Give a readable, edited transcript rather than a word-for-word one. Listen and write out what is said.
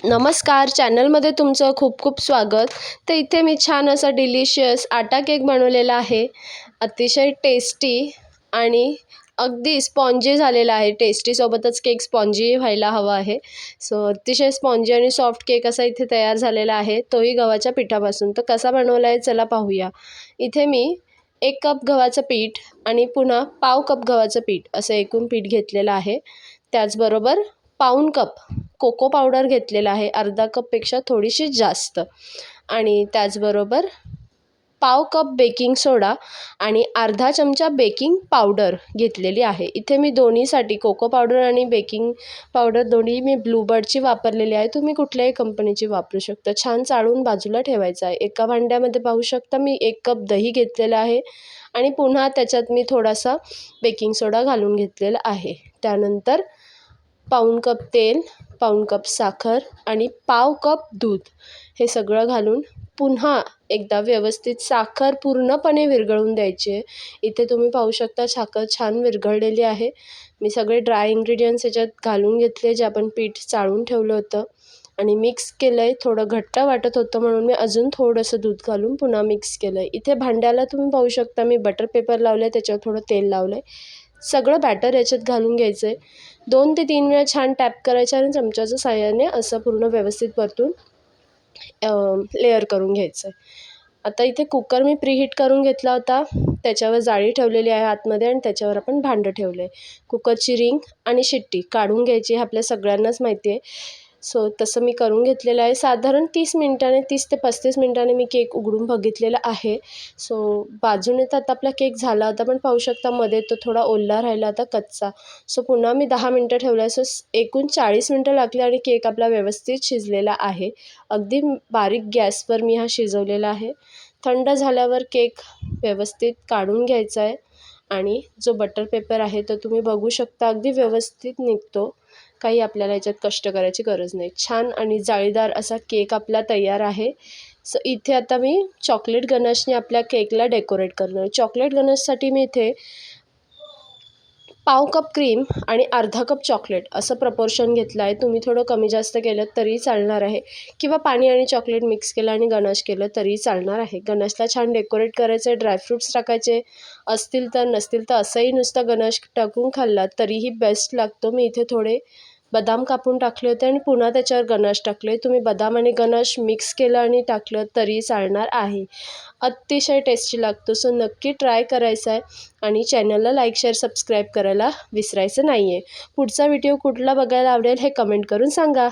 नमस्कार, चॅनलमध्ये तुमचं खूप खूप स्वागत. तर इथे मी छान असा डिलिशियस आटा केक बनवलेला आहे. अतिशय टेस्टी आणि अगदी स्पॉन्जी झालेला आहे. टेस्टीसोबतच केक स्पॉन्जी व्हायला हवा आहे. सो अतिशय स्पॉन्जी आणि सॉफ्ट केक असा इथे तयार झालेला आहे, तोही गव्हाच्या पिठापासून. तर कसा बनवला आहे चला पाहूया. इथे मी 1 कप गव्हाचं पीठ आणि पुन्हा पाव कप गव्हाचं पीठ असं एकूण पीठ घेतलेलं आहे. त्याचबरोबर पाऊण कप कोको पावडर घेतलेला आहे, अर्धा कपपेक्षा थोडीशी जास्त. आणि त्याचबरोबर पाव कप बेकिंग सोडा आणि अर्धा चमचा बेकिंग पावडर घेतलेली आहे. इथे मी दोन्हीसाठी कोको पावडर आणि बेकिंग पावडर दोन्ही मी ब्लूबर्डची वापरलेली आहे. तुम्ही कुठल्याही कंपनीची वापरू शकता. छान चाळून बाजूला ठेवायचं आहे. एका भांड्यामध्ये पाहू शकता मी 1 कप दही घेतलेलं आहे आणि पुन्हा त्याच्यात मी थोडासा बेकिंग सोडा घालून घेतलेला आहे. त्यानंतर पाऊण कप तेल, पाऊण कप साखर आणि पाव कप दूध हे सगळं घालून पुन्हा एकदा व्यवस्थित साखर पूर्णपणे विरघळून द्यायची आहे. इथे तुम्ही पाहू शकता साखर छान विरघळलेली आहे. मी सगळे ड्राय इन्ग्रेडियंट्स याच्यात घालून घेतले, जे आपण पीठ चाळून ठेवलं होतं आणि मिक्स केलं आहे. थोडं घट्ट वाटत होतं म्हणून मी अजून थोडंसं दूध घालून पुन्हा मिक्स केलं आहे. इथे भांड्याला तुम्ही पाहू शकता मी बटर पेपर लावलं आहे, त्याच्यावर थोडं तेल लावलं आहे. सगळं बॅटर याच्यात घालून घ्यायचं आहे. 2 ते 3 वेळा छान टॅप करायचं आणि चमच्याच्या साहाय्याने असं पूर्ण व्यवस्थित परतून लेयर करून घ्यायचं आहे. आता इथे कुकर मी प्रीहीट करून घेतला होता. त्याच्यावर जाळी ठेवलेली आहे आतमध्ये आणि त्याच्यावर आपण भांडं ठेवलं आहे. कुकरची रिंग आणि शिट्टी काढून घ्यायची हे आपल्या सगळ्यांनाच माहिती आहे. सो तसं मी करून घेतलेलं आहे. साधारण 30 ते 35 मिनिटांनी मी केक उघडून बघितलेला आहे. सो बाजूने तर आता आपला केक झाला होता, पण पाहू शकता मध्ये तो थोडा ओला राहिला होता, कच्चा. सो पुन्हा मी 10 मिनटं ठेवलं आहे. सो एकूण 40 मिनटं लागली आणि केक आपला व्यवस्थित शिजलेला आहे. अगदी बारीक गॅसवर मी हा शिजवलेला आहे. थंड झाल्यावर केक व्यवस्थित काढून घ्यायचा आहे आणि जो बटर पेपर आहे तो तुम्ही बघू शकता अगदी व्यवस्थित निघतो. काही आपल्याला याच्यात कष्ट करायची गरज नाही. छान आणि जाळीदार असा केक आपला तयार आहे. सो इथे आता मी चॉकलेट गनाशने आपल्या केकला डेकोरेट करणार आहे. चॉकलेट गनाशसाठी मी इथे पाव कप क्रीम आणि अर्धा कप चॉकलेट असं प्रपोर्शन घेतलं आहे. तुम्ही थोडं कमी जास्त केलं तरी चालणार आहे किंवा पाणी आणि चॉकलेट मिक्स केलं आणि गनाश केलं तरी चालणार आहे. गनाशला छान डेकोरेट करायचं आहे. ड्रायफ्रूट्स टाकायचे असतील तर, नसतील तर असंही नुसतं गनाश टाकून खाल्ला तरीही बेस्ट लागतो. मी इथे थोडे बदाम कापून टाकले होते आणि पुन्हा त्याच्यावर गनाश टाकले. तुम्ही बदाम आणि गनाश मिक्स केलं आणि टाकलं तरी चालणार आहे. अतिशय टेस्टी लागतो. सो नक्की ट्राय करायचं आहे आणि चॅनलला लाईक, शेअर, सबस्क्राईब करायला विसरायचं नाही आहे. पुढचा व्हिडिओ कुठला बघायला आवडेल हे कमेंट करून सांगा.